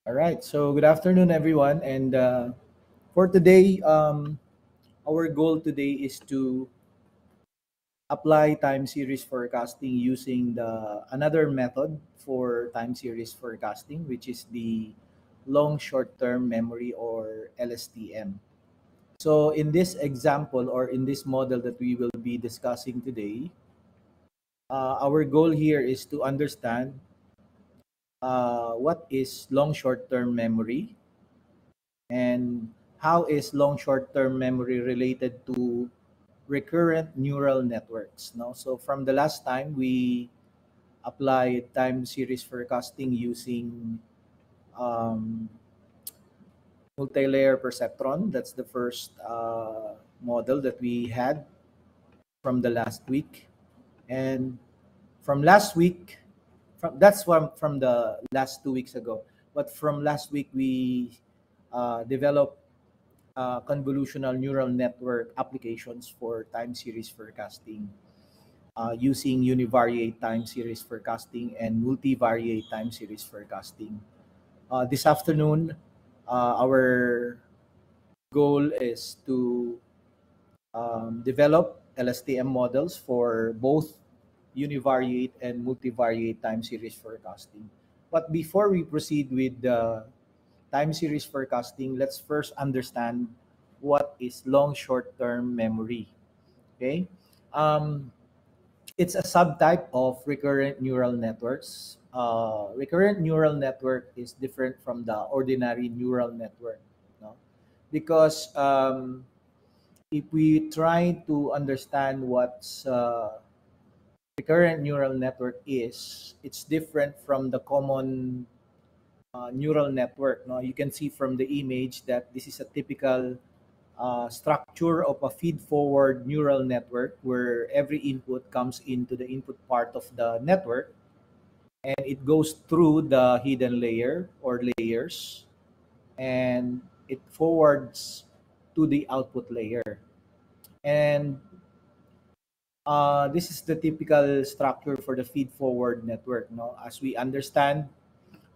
All right. So good afternoon, everyone. And for today, our goal today is to apply time series forecasting using the another method for time series forecasting, which is the long short-term memory or LSTM. So in this example or in this model that we will be discussing today, our goal here is to understand what is long short-term memory and how is long short-term memory related to recurrent neural networks. No, so from the last time we applied time series forecasting using um, multi-layer perceptron. That's the first model that we had from the last week. And from last week, from the last 2 weeks ago. But from last week, we developed convolutional neural network applications for time series forecasting using univariate time series forecasting and multivariate time series forecasting. This afternoon, our goal is to develop LSTM models for both univariate and multivariate time series forecasting. But before we proceed with the time series forecasting, let's first understand what is long short term memory. Okay. Um, it's a subtype of recurrent neural networks. Recurrent neural network is different from the ordinary neural network, no? Because if we try to understand what's recurrent neural network is, it's different from the common neural network. No, you can see from the image that this is a typical structure of a feed-forward neural network where every input comes into the input part of the network and it goes through the hidden layer or layers and it forwards to the output layer. And this is the typical structure for the feed-forward network. No, as we understand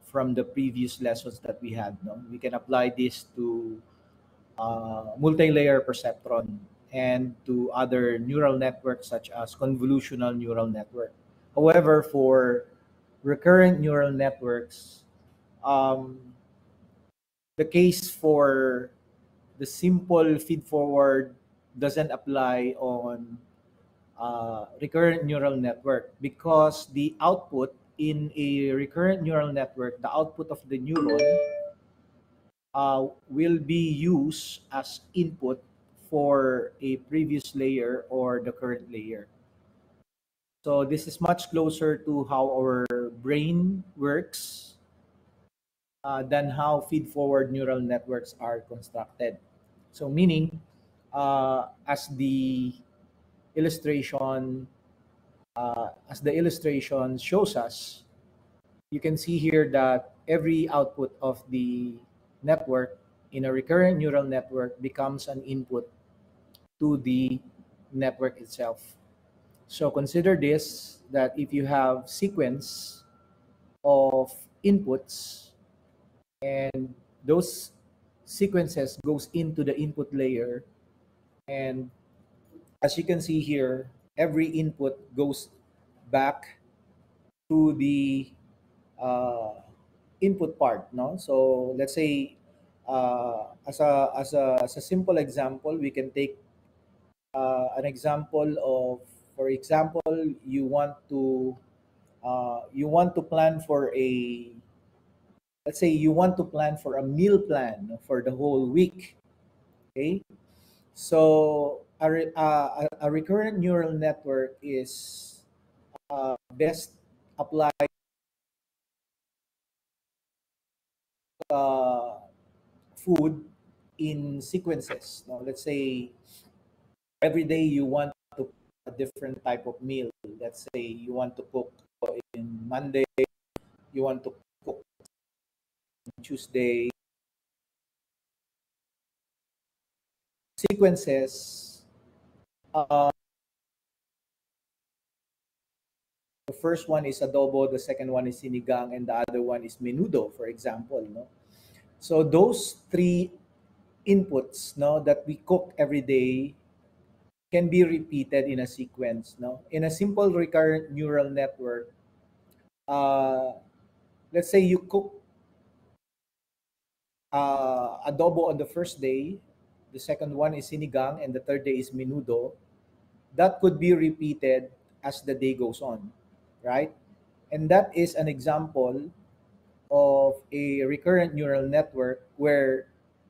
from the previous lessons that we had, no, we can apply this to multi-layer perceptron and to other neural networks such as convolutional neural network. However, for recurrent neural networks, um, the case for the simple feed-forward doesn't apply on recurrent neural network because the output in a recurrent neural network, the output of the neuron will be used as input for a previous layer or the current layer. So this is much closer to how our brain works than how feed-forward neural networks are constructed. So meaning, as the illustration shows us, you can see here that every output of the network in a recurrent neural network becomes an input to the network itself. So consider this that if you have sequence of inputs and those sequences goes into the input layer, and as you can see here, every input goes back to the uh, input part, no? So let's say as a simple example, we can take an example of, for example, you want to plan for a, let's say you want to plan for a meal plan for the whole week. Okay, so a recurrent neural network is best applied uh, food in sequences. Now, let's say every day you want to cook a different type of meal. Let's say you want to cook in Monday, you want to cook on Tuesday. Sequences. Uh, the first one is adobo, the second one is sinigang, and the other one is menudo, for example. No? So those three inputs, no, that we cook every day can be repeated in a sequence, no. In a simple recurrent neural network, uh, let's say you cook adobo on the first day, the second one is sinigang, and the third day is menudo. That could be repeated as the day goes on, right? And that is an example of a recurrent neural network where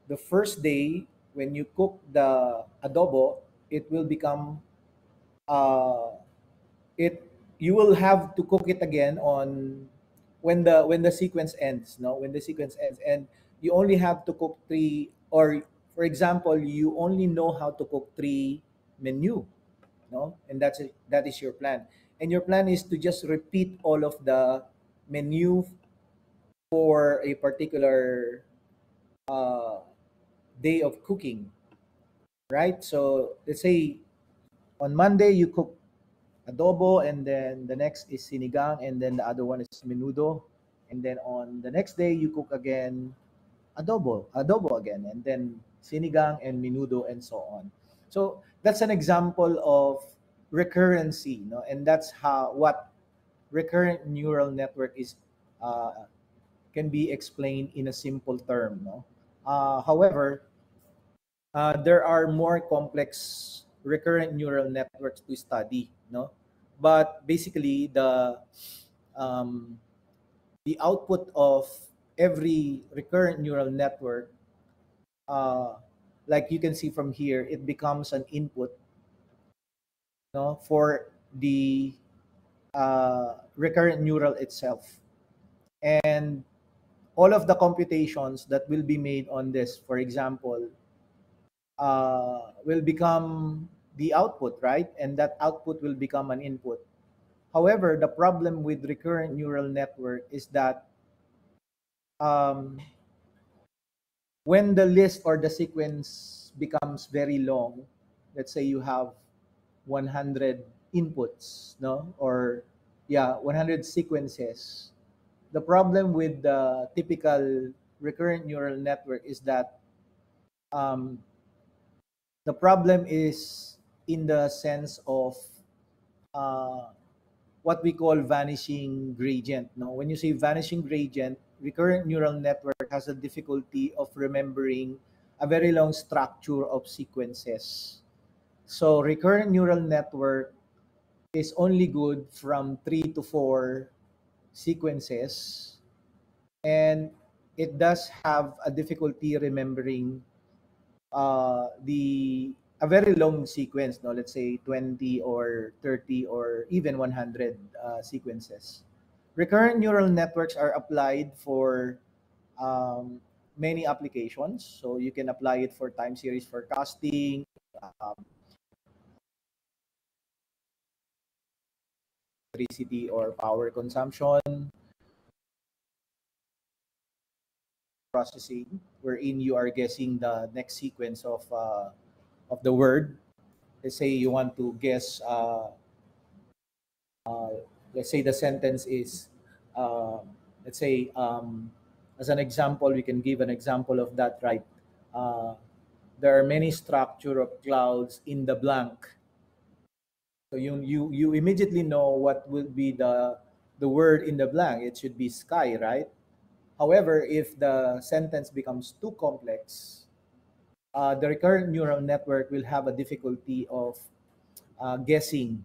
the first day when you cook the adobo, it will become uh, it you will have to cook it again on when the sequence ends, no, when the sequence ends, and you only have to cook three, or for example you only know how to cook three menu, no, and that is your plan, and your plan is to just repeat all of the menu for a particular uh, day of cooking, right? So let's say on Monday you cook adobo, and then the next is sinigang, and then the other one is menudo, and then on the next day you cook again adobo again, and then sinigang and menudo, and so on. So that's an example of recurrency, no, and that's how what recurrent neural network is, uh, can be explained in a simple term, no. However, there are more complex recurrent neural networks to study, no, but basically um, the output of every recurrent neural network, uh, like you can see from here, it becomes an input, no, for the recurrent neural itself, and all of the computations that will be made on this, for example, will become the output, right? And that output will become an input. However, the problem with recurrent neural network is that um, when the list or the sequence becomes very long, let's say you have 100 inputs, no, or yeah, 100 sequences. The problem with the typical recurrent neural network is that um, the problem is in the sense of uh, what we call vanishing gradient. No, when you say vanishing gradient, recurrent neural network has a difficulty of remembering a very long structure of sequences. So recurrent neural network is only good from 3 to 4 sequences, and it does have a difficulty remembering the a very long sequence, no, let's say 20 or 30 or even 100 sequences. Recurrent neural networks are applied for um, many applications, so you can apply it for time series forecasting, um, electricity or power consumption, processing, wherein you are guessing the next sequence of the word. Let's say you want to guess uh, let's say the sentence is uh, let's say as an example, we can give an example of that, right? uh, there are many structure of clouds in the blank, so you immediately know what will be the word in the blank. It should be sky, right? However, if the sentence becomes too complex, the recurrent neural network will have a difficulty of guessing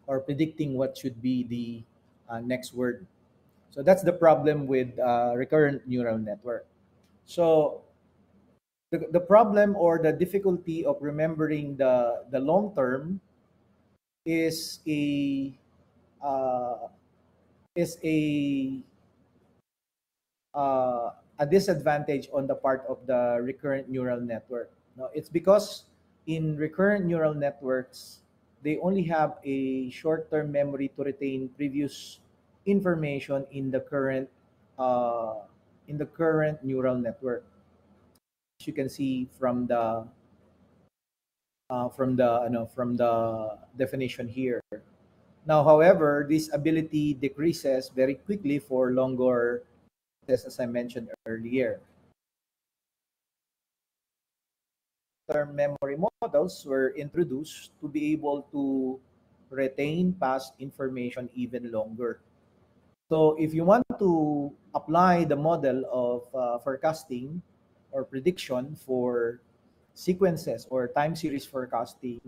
or predicting what should be the next word. So that's the problem with recurrent neural network. So the problem or the difficulty of remembering the long term is uh, is a disadvantage on the part of the recurrent neural network. No, it's because in recurrent neural networks, they only have a short-term memory to retain previous information uh, in the current neural network. As you can see from the definition here. Now, however, this ability decreases very quickly for longer, as I mentioned earlier. term memory models were introduced to be able to retain past information even longer. So if you want to apply the model of forecasting or prediction for sequences or time series forecasting,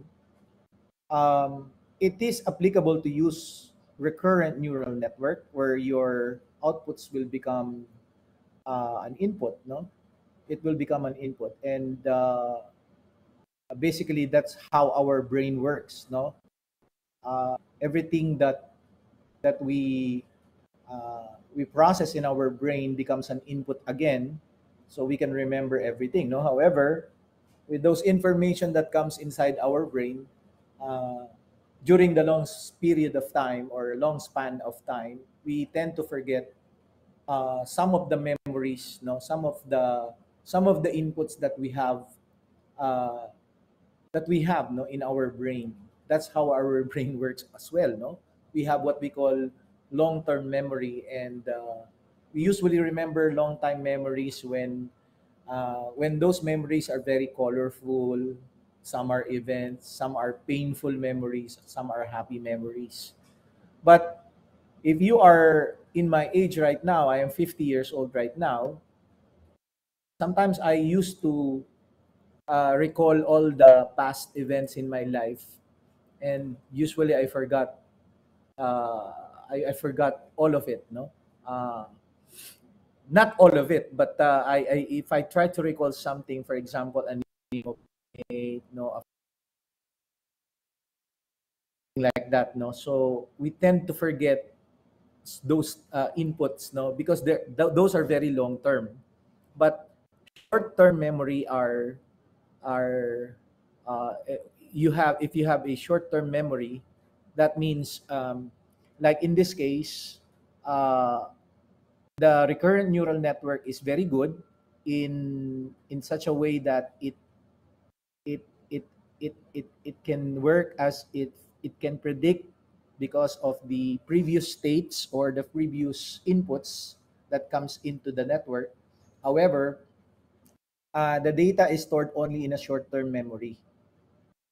it is applicable to use recurrent neural network where your outputs will become an input, no? It will become an input, and basically that's how our brain works, no? Everything that we process in our brain becomes an input again, so we can remember everything, no? However, with those information that comes inside our brain, uh, during the long period of time or long span of time, we tend to forget some of the memories, no, some of the inputs uh, that we have, no, in our brain. That's how our brain works as well, no. We have what we call long-term memory, and we usually remember long-time memories when those memories are very colorful. Some are events, some are painful memories, some are happy memories. But if you are in my age right now, I am 50 years old right now. Sometimes I used to recall all the past events in my life, and usually I forgot. Uh, I forgot all of it. No, uh, not all of it, but if I try to recall something, for example, a name of a, no, like that. No, so we tend to forget those inputs. No, because those are very long term, but short term memory are you have if you have a short-term memory, that means like in this case, uh, the recurrent neural network is very good in such a way that it it it can work as it can predict because of the previous states or the previous inputs that comes into the network. However, the data is stored only in a short-term memory.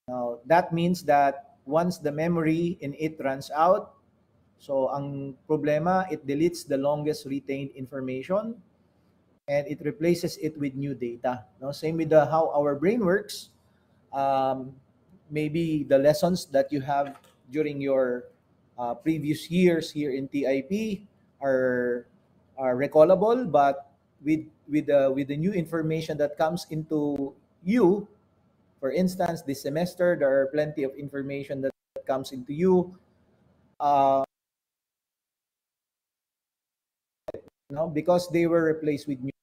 Now, that means that once the memory in it runs out, so ang problema, it deletes the longest retained information and it replaces it with new data. No, same with how our brain works. Um, Maybe the lessons that you have during your previous years here in TIP are are recallable, but with the new information that comes into you. For instance, this semester, there are plenty of information that comes into you. Uh, because they were replaced with new,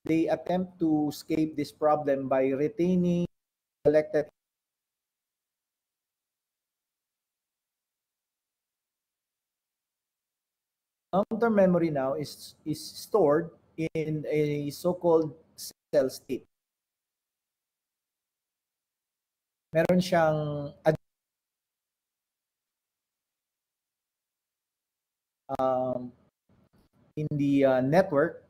they attempt to escape this problem by retaining selected long-term memory now is stored in a so-called cell state. Meron siyang um, in the network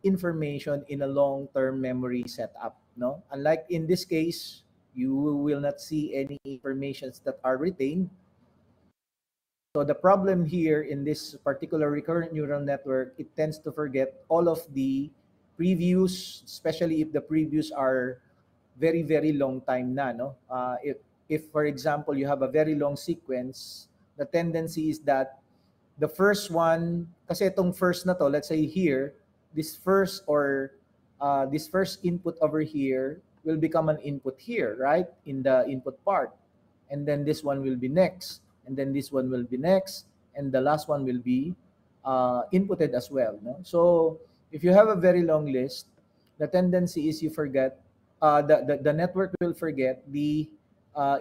information in a long-term memory setup. No, unlike in this case, you will not see any informations that are retained. So the problem here in this particular recurrent neural network, it tends to forget all of the previews, especially if the previews are very very long time na, no. If for example you have a very long sequence, the tendency is that the first one, kasi itong first na to, let's say here, this first input over here will become an input here, right, in the input part, and then this one will be next, and then this one will be next, and the last one will be inputted as well, no? So if you have a very long list, the tendency is you forget, the network will forget the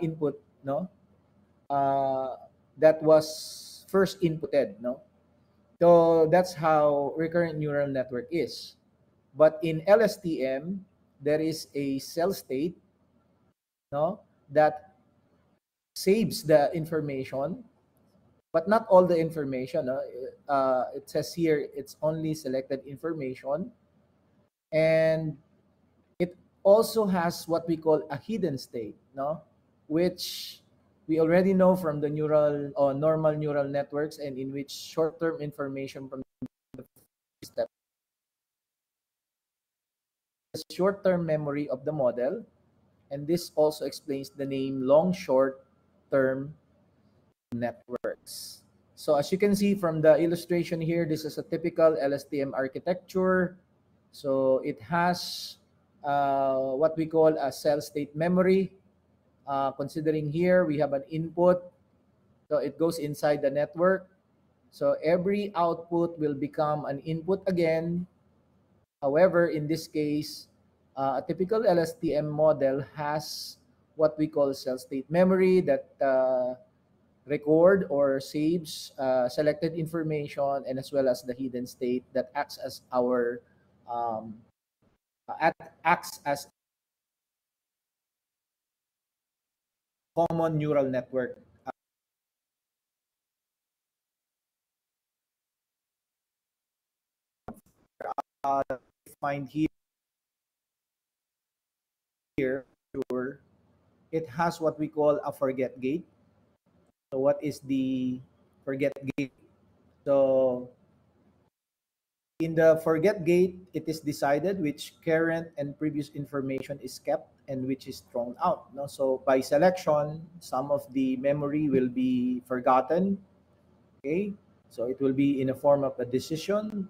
input, no, uh, that was first inputted, no. So that's how recurrent neural network is. But in LSTM, there is a cell state, no, that saves the information. but not all the information. It says here it's only selected information, and it also has what we call a hidden state, no, which we already know from the neural or normal neural networks, and in which short-term information from the step, the short-term memory of the model, and this also explains the name long short-term networks. So as you can see from the illustration here, this is a typical LSTM architecture. So it has what we call a cell state memory. Considering here, we have an input, so it goes inside the network. So every output will become an input again. However, in this case, a typical LSTM model has what we call cell state memory that record or saves selected information, and as well as the hidden state that acts as our um, acts as common neural network. Uh, Find here, sure, it has what we call a forget gate. So what is the forget gate? So in the forget gate, it is decided which current and previous information is kept and which is thrown out. No? So by selection, some of the memory will be forgotten. Okay, so it will be in a form of a decision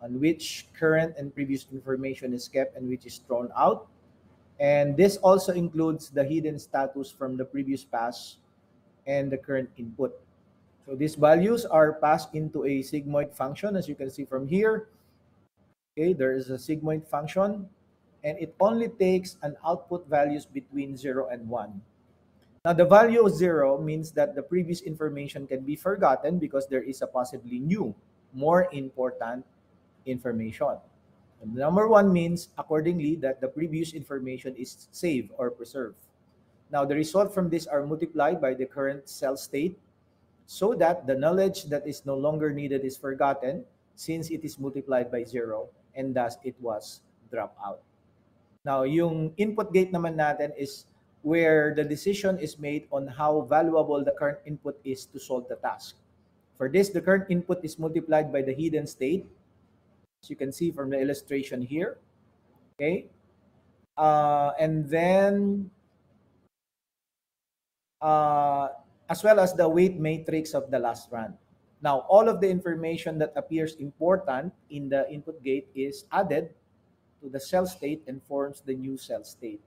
on which current and previous information is kept and which is thrown out. And this also includes the hidden status from the previous pass and the current input. So these values are passed into a sigmoid function, as you can see from here. Okay, there is a sigmoid function, and it only takes an output values between 0 and 1. Now, the value of 0 means that the previous information can be forgotten because there is a possibly new, more important information. And the number 1 means, accordingly, that the previous information is saved or preserved. Now, the result from this are multiplied by the current cell state, so that the knowledge that is no longer needed is forgotten, since it is multiplied by 0, and thus it was dropped out. Now, yung input gate naman natin is where the decision is made on how valuable the current input is to solve the task. For this, the current input is multiplied by the hidden state, as you can see from the illustration here. Okay, and then uh, as well as the weight matrix of the last run. Now, all of the information that appears important in the input gate is added to the cell state and forms the new cell state.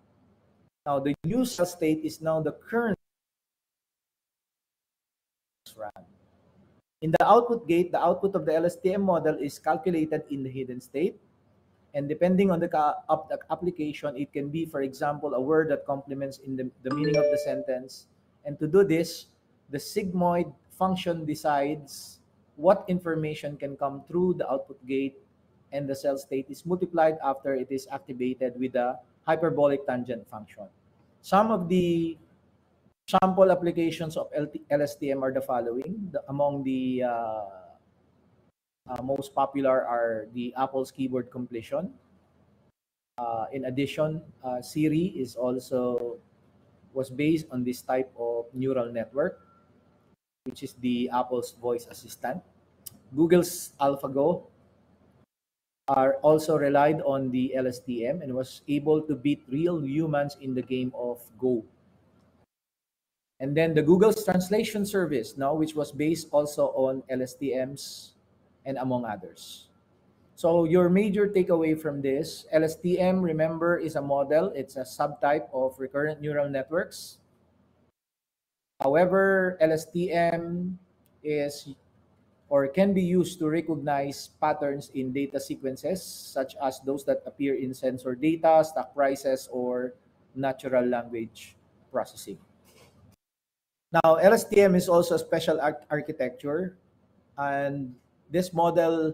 Now, the new cell state is now the current run. In the output gate, the output of the LSTM model is calculated in the hidden state. And depending on the application, it can be, for example, a word that complements in the meaning of the sentence. And to do this, the sigmoid function decides what information can come through the output gate, and the cell state is multiplied after it is activated with the hyperbolic tangent function. Some of the sample applications of LSTM are the following. Among the most popular are the Apple's keyboard completion. In addition, Siri is also was based on this type of neural network, which is the Apple's voice assistant. Google's AlphaGo are also relied on the LSTM and was able to beat real humans in the game of Go. And then the Google's translation service, now which was based also on LSTMs and among others. So your major takeaway from this, LSTM, remember, is a model. It's a subtype of recurrent neural networks. However, LSTM is or can be used to recognize patterns in data sequences, such as those that appear in sensor data, stock prices, or natural language processing. Now, LSTM is also a special architecture, and this model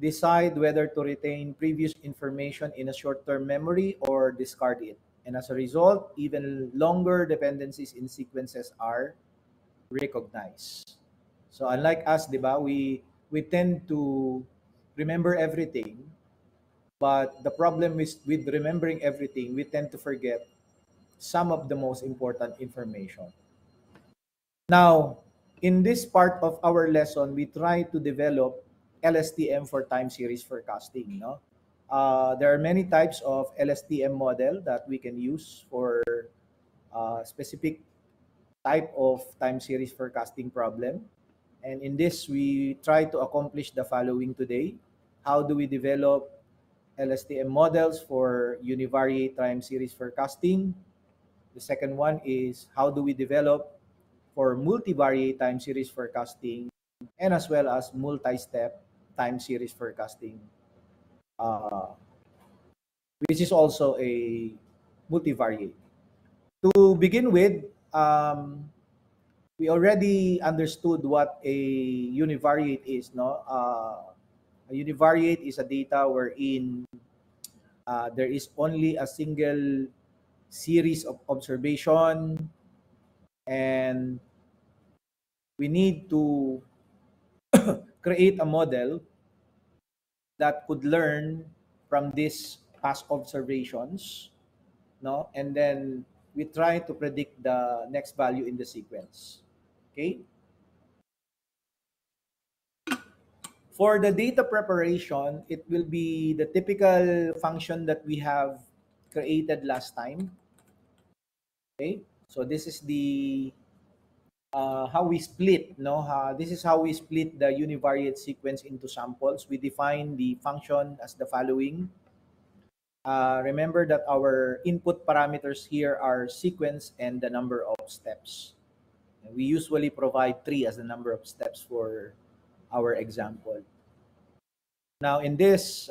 decide whether to retain previous information in a short-term memory or discard it. And as a result, even longer dependencies in sequences are recognized. So unlike us, di ba, we tend to remember everything, but the problem is with remembering everything, we tend to forget some of the most important information. Now, in this part of our lesson, we try to develop LSTM for time series forecasting. No, there are many types of LSTM model that we can use for specific type of time series forecasting problem. And in this, we try to accomplish the following today. How do we develop LSTM models for univariate time series forecasting? The second one is how do we develop for multivariate time series forecasting and as well as multi-step time series forecasting, uh, which is also a multivariate. To begin with, we already understood what a univariate is. No, a univariate is a data wherein there is only a single series of observation, and we need to create a model that could learn from these past observations, no, and then we try to predict the next value in the sequence. Okay, for the data preparation, it will be the typical function that we have created last time. Okay, so this is the how we split, no, this is how we split the univariate sequence into samples. We define the function as the following. Remember that our input parameters here are sequence and the number of steps. And we usually provide 3 as the number of steps for our example. Now in this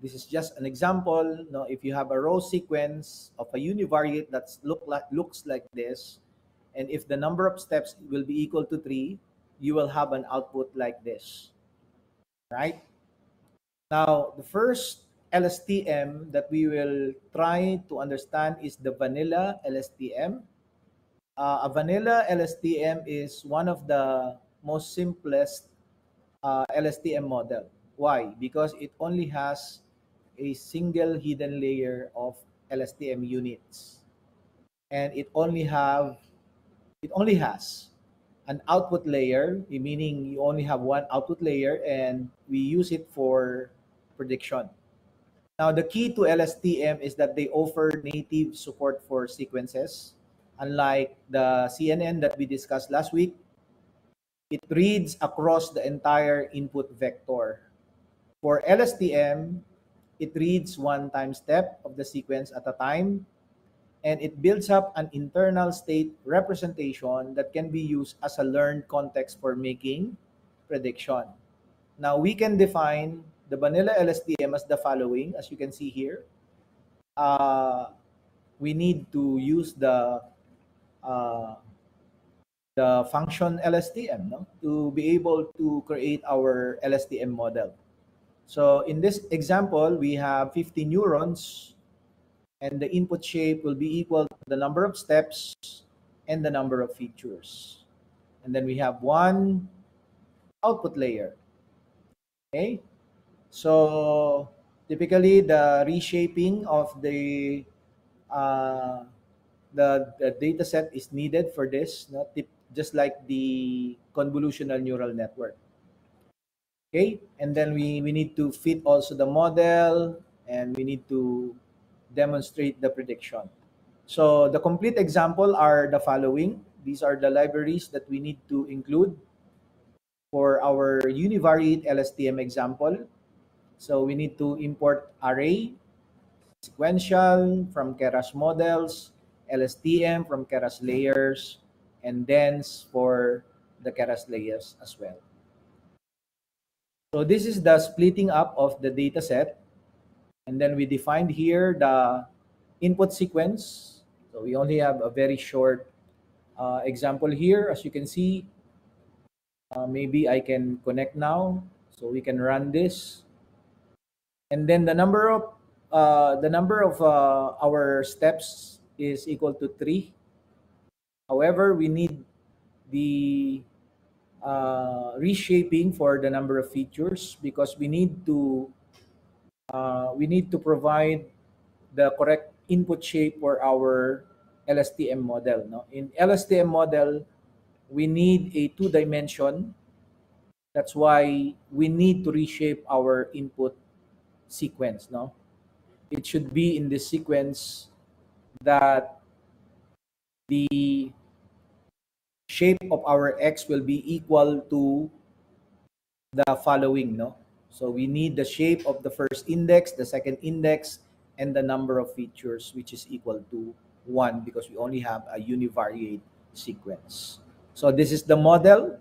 is just an example. No, if you have a row sequence of a univariate that's looks like this, and if the number of steps will be equal to 3, you will have an output like this, right? Now, the first LSTM that we will try to understand is the vanilla LSTM. A vanilla LSTM is one of the most simplest LSTM model. Why? Because it only has a single hidden layer of LSTM units, and it only has an output layer, meaning you only have one output layer, and we use it for prediction. Now, the key to LSTM is that they offer native support for sequences. Unlike the CNN that we discussed last week, it reads across the entire input vector. For LSTM, it reads one time step of the sequence at a time, and it builds up an internal state representation that can be used as a learned context for making prediction. Now we can define the vanilla LSTM as the following, as you can see here. Uh, we need to use uh, the function LSTM, no, to be able to create our LSTM model. So in this example, we have 50 neurons, and the input shape will be equal to the number of steps and the number of features. And then we have one output layer. Okay, so typically the reshaping of uh, the data set is needed for this, not just like the convolutional neural network. Okay, and then we need to fit also the model, and we need to demonstrate the prediction. So the complete example are the following. These are the libraries that we need to include for our univariate LSTM example. So we need to import array, sequential from Keras models, LSTM from Keras layers, and dense for the Keras layers as well. So this is the splitting up of the data set. And then we defined here the input sequence. So we only have a very short example here. As you can see, maybe I can connect now. So we can run this. And then the number of our steps is equal to 3. However, we need the reshaping for the number of features because we need to provide the correct input shape for our LSTM model. No, in LSTM model, we need a two dimension. That's why we need to reshape our input sequence. No, it should be in this sequence that the shape of our x will be equal to the following. No, so we need the shape of the first index, the second index, and the number of features, which is equal to 1 because we only have a univariate sequence. So this is the model.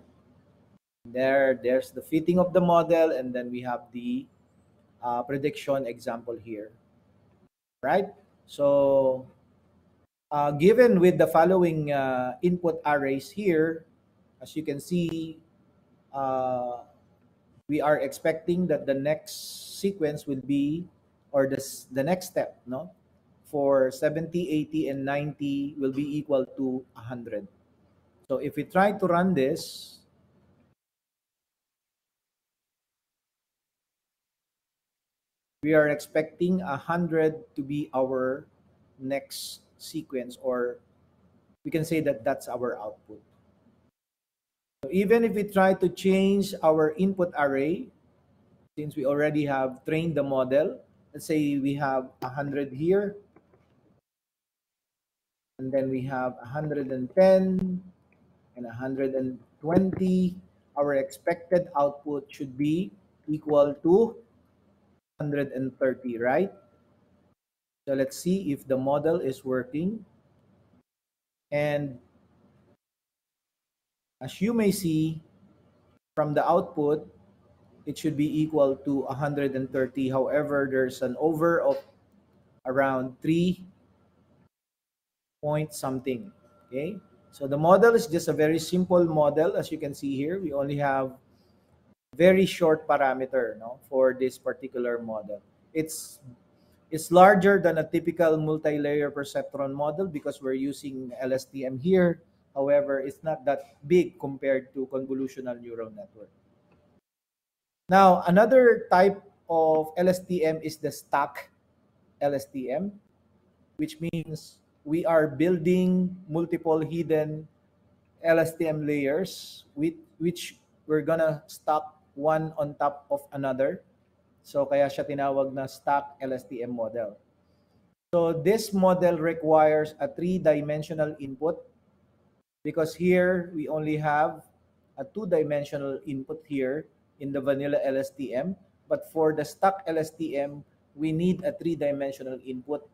There's the fitting of the model, and then we have the prediction example here, right? So given with the following input arrays here, as you can see, uh, we are expecting that the next sequence will be, or the next step, no, for 70, 80, and 90 will be equal to 100. So if we try to run this, we are expecting 100 to be our next sequence, or we can say that that's our output. So even if we try to change our input array, since we already have trained the model, let's say we have 100 here, and then we have 110 and 120. Our expected output should be equal to 130, right? So let's see if the model is working. And as you may see from the output, it should be equal to 130. However, there's an over of around 3 point something. Okay, so the model is just a very simple model. As you can see here, we only have very short parameter, no, for this particular model. It's larger than a typical multi-layer perceptron model because we're using LSTM here. However, it's not that big compared to convolutional neural network. Now, another type of LSTM is the stack LSTM, which means we are building multiple hidden LSTM layers with which we're gonna stack one on top of another. So kaya siya tinawag na stack LSTM model. So this model requires a three-dimensional input because here we only have a two-dimensional input here in the vanilla LSTM. But for the stack LSTM, we need a three-dimensional input.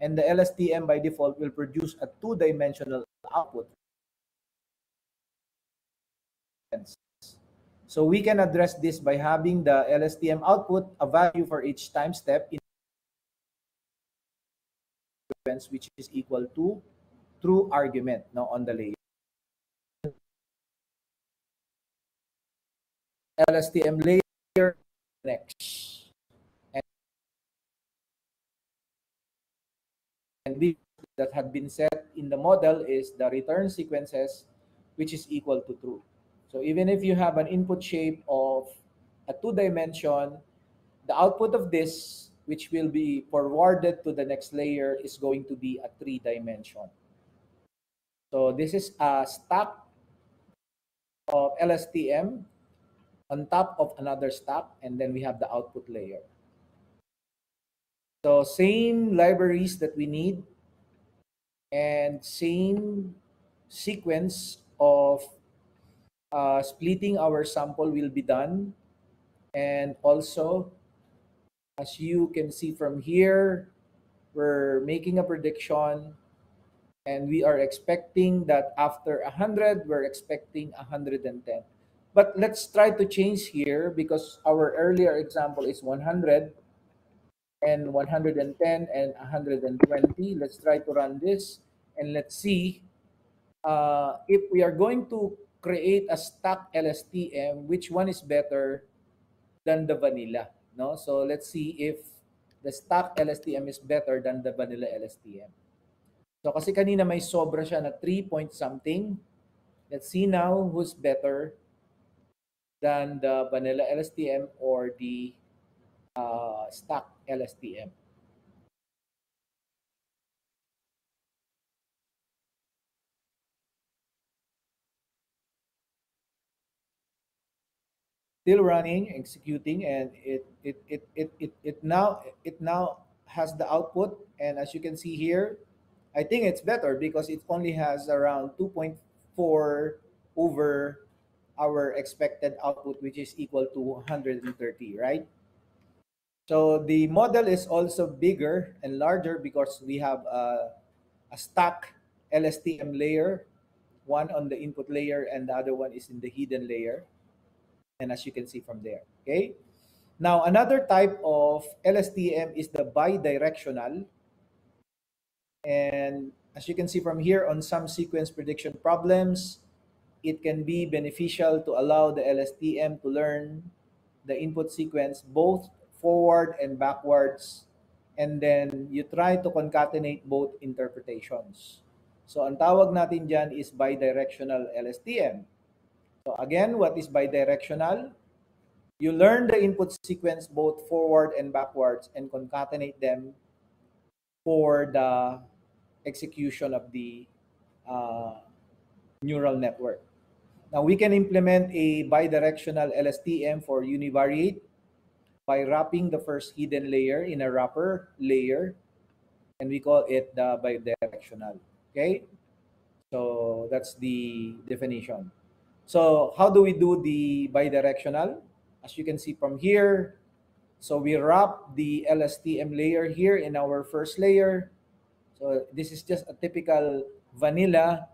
And the LSTM by default will produce a two-dimensional output. So we can address this by having the LSTM output a value for each time step in sequence, which is equal to true argument, no, on the layer. LSTM layer next. And that had been set in the model is the return sequences, which is equal to true. So even if you have an input shape of a two-dimension, the output of this, which will be forwarded to the next layer, is going to be a three-dimension. So this is a stack of LSTM on top of another stack, and then we have the output layer. So same libraries that we need and same sequence of splitting our sample will be done. And also, as you can see from here, we're making a prediction and we are expecting that after 100, we're expecting 110. But let's try to change here because our earlier example is 100 and 110 and 120. Let's try to run this and let's see if we are going to create a stack LSTM, which one is better than the vanilla, no? So let's see if the stack LSTM is better than the vanilla LSTM. So kasi kanina may sobra siya na 3 point something. Let's see now who's better. than the vanilla LSTM or the stack LSTM. Still running, executing, and it now has the output. And as you can see here, I think it's better because it only has around 2.4 over our expected output, which is equal to 130, right? So the model is also bigger and larger because we have a stack LSTM layer, one on the input layer and the other one is in the hidden layer. And as you can see from there, okay? Now, another type of LSTM is the bidirectional. And as you can see from here, on some sequence prediction problems, it can be beneficial to allow the LSTM to learn the input sequence both forward and backwards. And then you try to concatenate both interpretations. So ang tawag natin dyan is bidirectional LSTM. So again, what is bidirectional? You learn the input sequence both forward and backwards and concatenate them for the execution of the uh, neural network. Now, we can implement a bidirectional LSTM for univariate by wrapping the first hidden layer in a wrapper layer, and we call it the bidirectional. Okay? So that's the definition. So how do we do the bidirectional? As you can see from here, so we wrap the LSTM layer here in our first layer. So this is just a typical vanilla,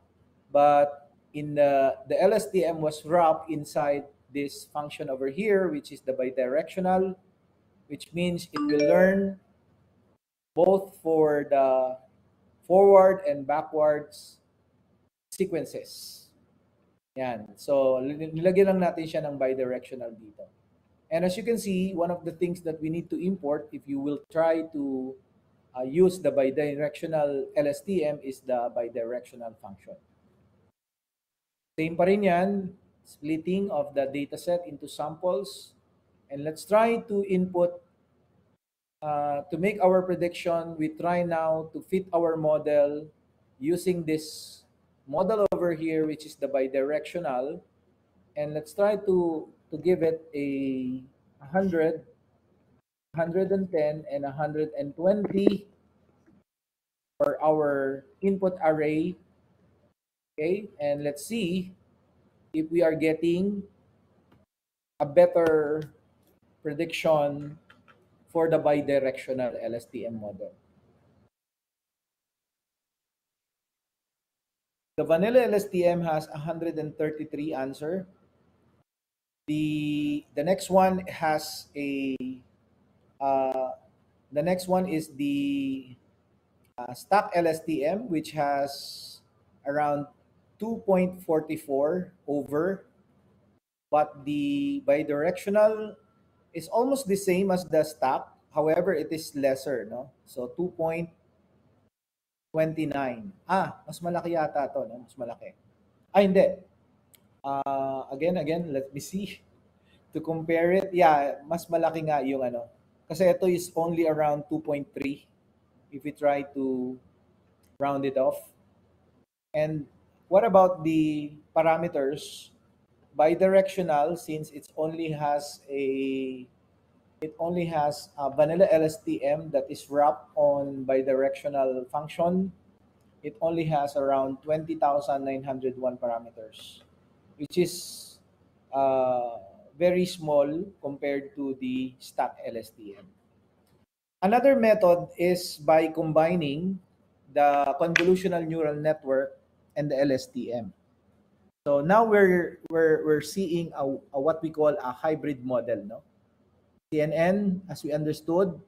but in the LSTM was wrapped inside this function over here, which is the bidirectional, which means it will learn both for the forward and backwards sequences. Yan. So, nilagyan lang natin siya ng bidirectional dito. And as you can see, one of the things that we need to import if you will try to use the bidirectional LSTM is the bidirectional function. Same pa rin yan, splitting of the dataset into samples. And let's try to input, to make our prediction, we try now to fit our model using this model over here, which is the bidirectional. And let's try to give it a 100, 110, and 120 for our input array. Okay, and let's see if we are getting a better prediction for the bidirectional LSTM model. The vanilla LSTM has 133 answer. The next one has a uh, the next one is the stack LSTM, which has around 2.44 over, but the bidirectional is almost the same as the stack. However, it is lesser, no? So 2.29. Mas malaki yata to, no? Mas malaki. Hindi. Again, let me see. To compare it, yeah, mas malaki nga yung ano. Kasi ito is only around 2.3 if we try to round it off. And what about the parameters? Bidirectional, since it only has a vanilla LSTM that is wrapped on bidirectional function. It only has around 20,901 parameters, which is very small compared to the stack LSTM. Another method is by combining the convolutional neural network and the LSTM. So now we're seeing a what we call a hybrid model, no? CNN, as we understood,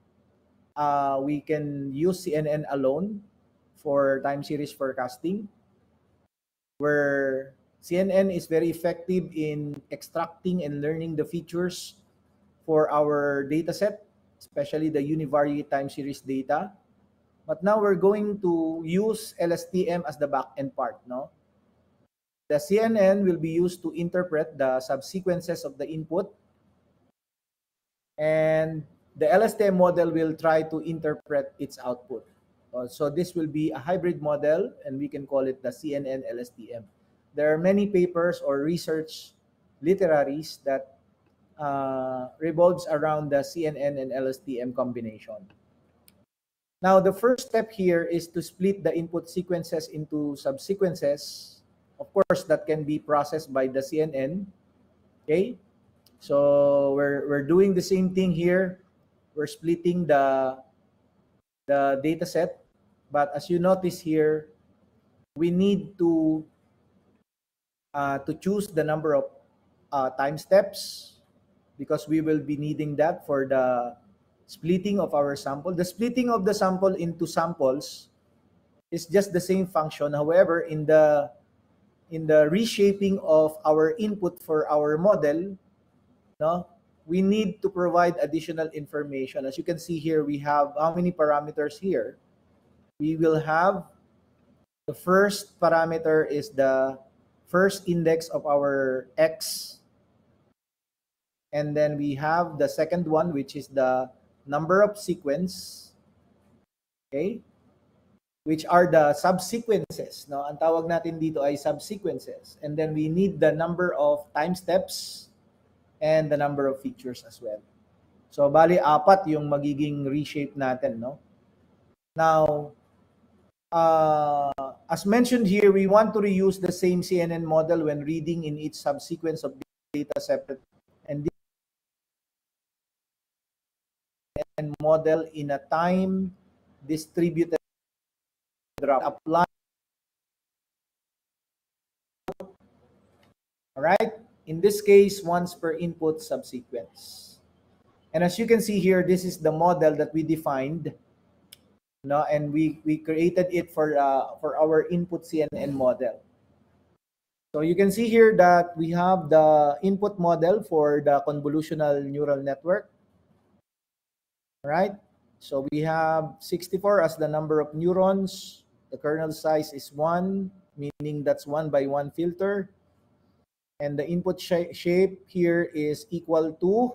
we can use CNN alone for time series forecasting, where CNN is very effective in extracting and learning the features for our data set, especially the univariate time series data. But now we're going to use LSTM as the back-end part, no? The CNN will be used to interpret the subsequences of the input, and the LSTM model will try to interpret its output. So this will be a hybrid model, and we can call it the CNN LSTM. There are many papers or research literaries that revolves around the CNN and LSTM combination. Now, the first step here is to split the input sequences into subsequences. Of course, that can be processed by the CNN. Okay, so we're doing the same thing here. We're splitting the data set, but as you notice here, we need to choose the number of time steps, because we will be needing that for the splitting of our sample. The splitting of the sample into samples is just the same function. However, in the reshaping of our input for our model, no, we need to provide additional information. As you can see here, we have how many parameters here? We will have the first parameter is the first index of our X. And then we have the second one, which is the number of sequence. Okay? Which are the subsequences. No? Ang tawag natin dito ay subsequences. And then we need the number of time steps and the number of features as well. So, bali, 4 yung magiging reshape natin. No? Now, as mentioned here, we want to reuse the same CNN model when reading in each subsequence of data separate, and model in a time distributed drop. Apply. All right. In this case, once per input subsequence. And as you can see here, this is the model that we defined. No, and we created it for our input CNN model. So you can see here that we have the input model for the convolutional neural network. All right. So we have 64 as the number of neurons. The kernel size is 1, meaning that's 1 by 1 filter. And the input shape here is equal to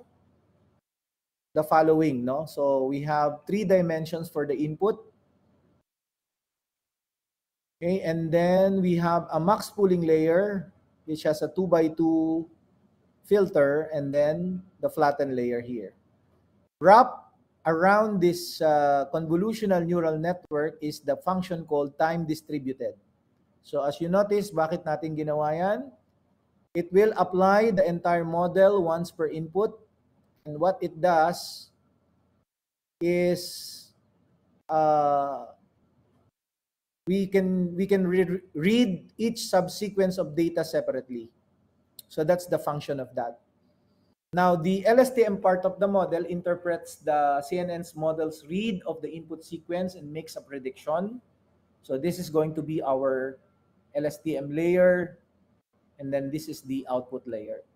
the following. No? So we have 3 dimensions for the input. Okay, and then we have a max pooling layer, which has a 2 by 2 filter, and then the flattened layer here. Wrap around this convolutional neural network is the function called time distributed. So as you notice, bakit natin ginawa yan? It will apply the entire model once per input, and what it does is we can read each subsequence of data separately. So that's the function of that. Now, the LSTM part of the model interprets the CNN's model's read of the input sequence and makes a prediction. So this is going to be our LSTM layer, and then this is the output layer.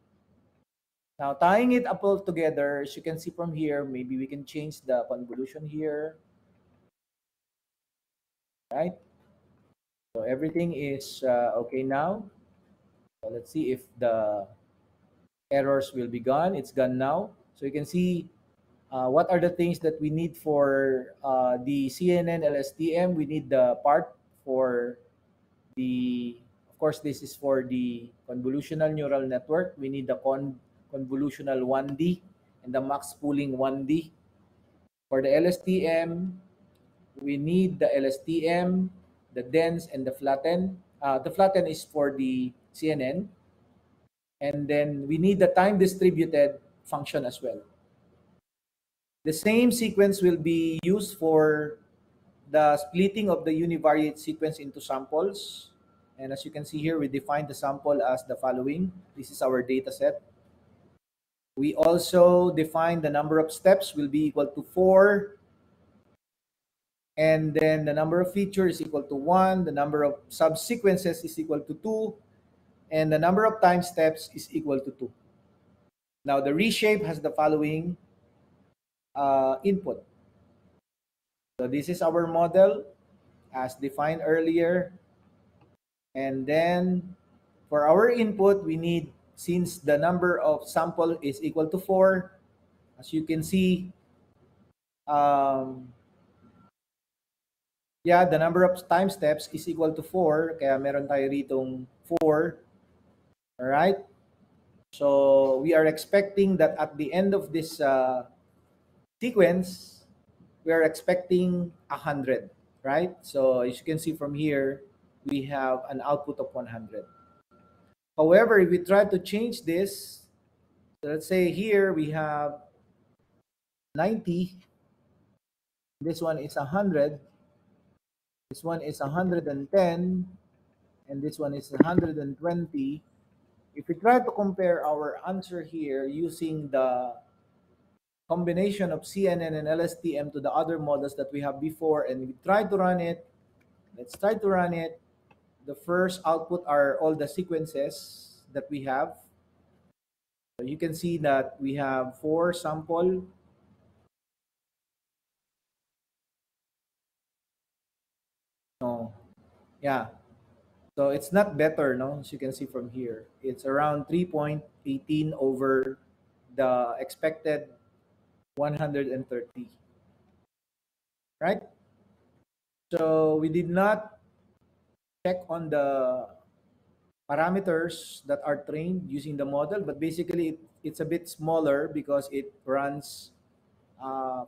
Now, tying it up all together, as you can see from here, maybe we can change the convolution here. Right? So everything is okay now. So let's see if the errors will be gone. It's gone now. So you can see what are the things that we need for the CNN LSTM. We need the part for the, of course, this is for the convolutional neural network. We need the convolutional 1D and the max pooling 1D. For the LSTM, we need the LSTM, the dense, and the flatten. The flatten is for the CNN. And then we need the time distributed function as well. The same sequence will be used for the splitting of the univariate sequence into samples. And as you can see here, we define the sample as the following. This is our data set. We also define the number of steps will be equal to 4. And then the number of features is equal to 1. The number of subsequences is equal to 2. And the number of time steps is equal to 2. Now, the reshape has the following input. So this is our model as defined earlier. And then For our input, we need, since the number of sample is equal to 4, as you can see, um, yeah, the number of time steps is equal to 4. Kaya meron tayo ritong 4. Alright? So, we are expecting that at the end of this sequence, we are expecting 100. Right? So, as you can see from here, we have an output of 100. However, if we try to change this, so let's say here we have 90. This one is 100. This one is 110. And this one is 120. If we try to compare our answer here using the combination of CNN and LSTM to the other models that we have before, and we try to run it, let's try to run it. The first output are all the sequences that we have. So you can see that we have 4 sample. No, yeah. So it's not better, no? As you can see from here, it's around 3.18 over the expected 130, right? So we did not check on the parameters that are trained using the model, but basically it's a bit smaller because it runs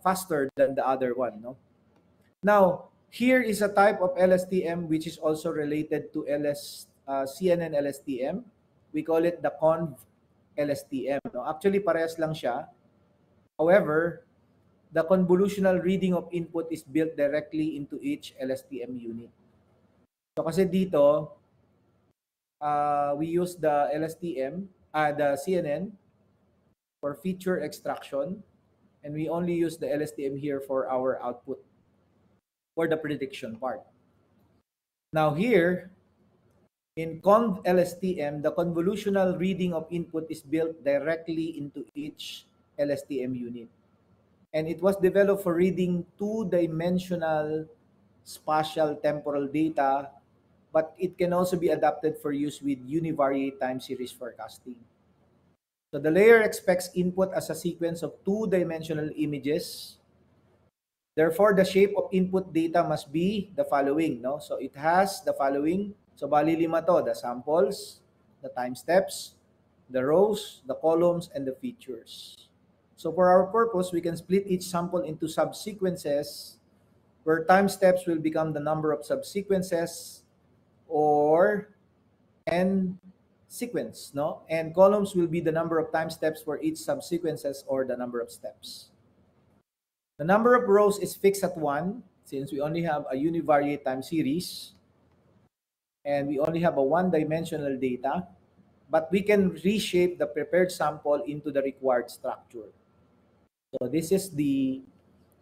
faster than the other one, no? Now, here is a type of LSTM which is also related to CNN LSTM. We call it the conv LSTM. No? Actually, parehas lang siya. However, the convolutional reading of input is built directly into each LSTM unit. So kasi dito, we use the LSTM, the CNN for feature extraction, and we only use the LSTM here for our output, for the prediction part. Now here, in conv LSTM, the convolutional reading of input is built directly into each LSTM unit. And it was developed for reading two-dimensional spatial temporal data, but it can also be adapted for use with univariate time series forecasting. So the layer expects input as a sequence of two-dimensional images. Therefore, the shape of input data must be the following. No? So it has the following. So bali lima to, the samples, the time steps, the rows, the columns, and the features. So for our purpose, we can split each sample into subsequences where time steps will become the number of subsequences or n sequence, no? And columns will be the number of time steps for each subsequences or the number of steps. The number of rows is fixed at 1 since we only have a univariate time series and we only have a one-dimensional data, but we can reshape the prepared sample into the required structure. So this is the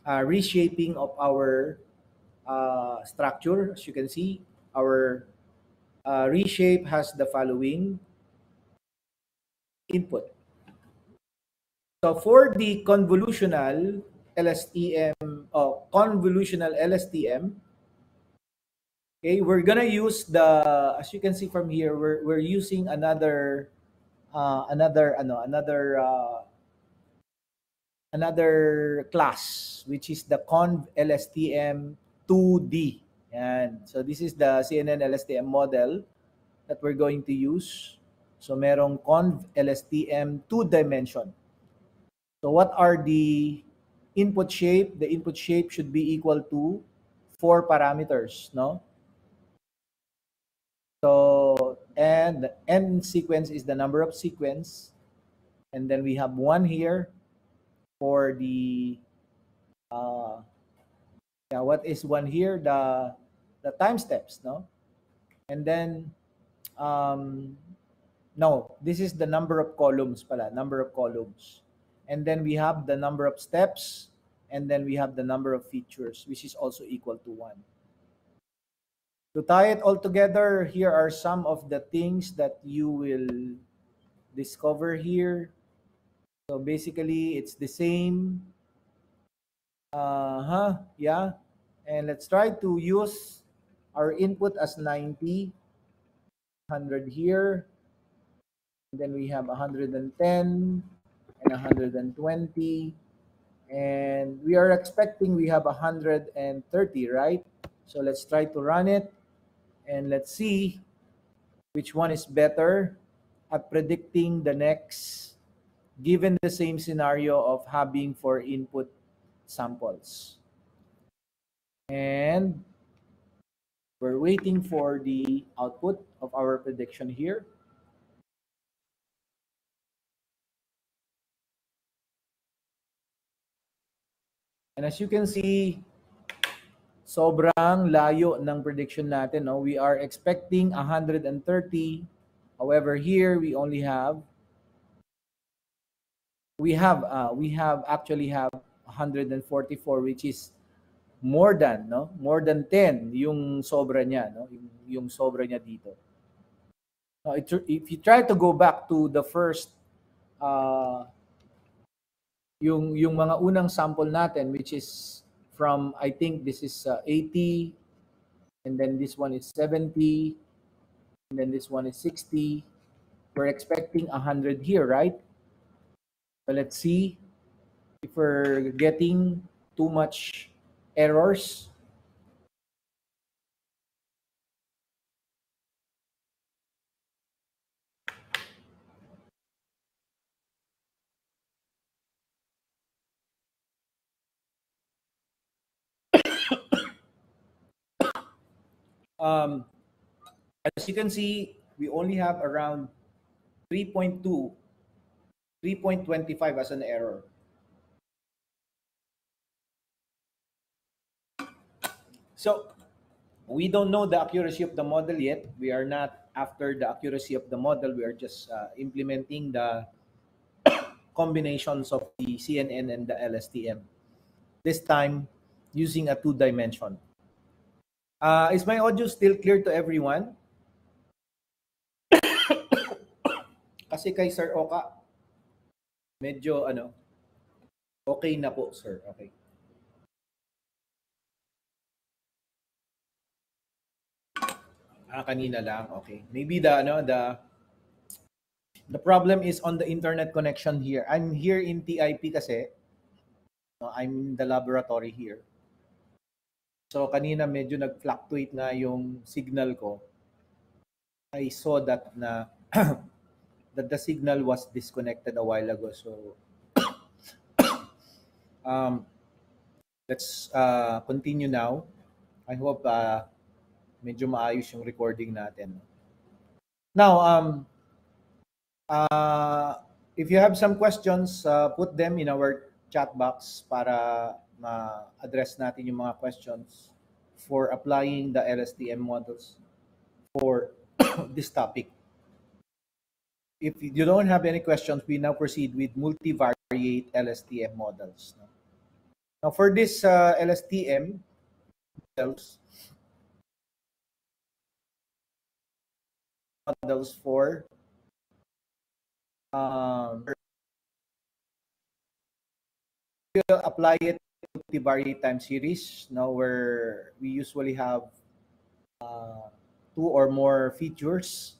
reshaping of our structure. As you can see, our reshape has the following input. So for the convolutional LSTM, okay, we're gonna use the, as you can see from here, we're using another another class, which is the conv LSTM 2D. And so this is the CNN LSTM model that we're going to use. So merong conv LSTM 2 dimension. So what are the input shape? The input shape should be equal to 4 parameters, no? So, and the n sequence is the number of sequence. And then we have 1 here for the what is 1 here? The time steps, no? And then no, this is the number of columns pala, number of columns. And then we have the number of steps, and then we have the number of features, which is also equal to 1. To tie it all together, here are some of the things that you will discover here. So basically, it's the same. Yeah. And let's try to use our input as 90, 100 here. then we have 110 and 120, and we are expecting we have 130, right? So let's try to run it, and let's see which one is better at predicting the next, given the same scenario of having 4 input samples. And we're waiting for the output of our prediction here. And as you can see, sobrang layo ng prediction natin. No? We are expecting 130. However, here we only have we have actually have 144, which is more than 10 yung sobra niya, no? Yung sobra niya dito. If you try to go back to the first uh, yung mga unang sample natin, which is from, I think this is 80, and then this one is 70, and then this one is 60. We're expecting 100 here, right? So let's see if we're getting too much errors. Um, as you can see, we only have around 3.2, 3.25 as an error. So we don't know the accuracy of the model yet. We are not after the accuracy of the model. We are just implementing the combinations of the CNN and the LSTM. This time using a 2 dimension. Is my audio still clear to everyone? Kasi kay Sir Oka, medyo okay na po, sir. Okay. Kanina lang. Okay. Maybe the problem is on the internet connection here. I'm here in TIP kasi. No, I'm in the laboratory here. So kanina medyo nag-fluctuate na yung signal ko. I saw that na that the signal was disconnected a while ago. So um, let's continue now. I hope medyo maayos yung recording natin. Now, if you have some questions, put them in our chat box para ma-address natin yung mga questions for applying the LSTM models for this topic. If you don't have any questions, we now proceed with multivariate LSTM models. Now, for this LSTM models for we'll apply it to multivariate time series. Now, where we usually have 2 or more features.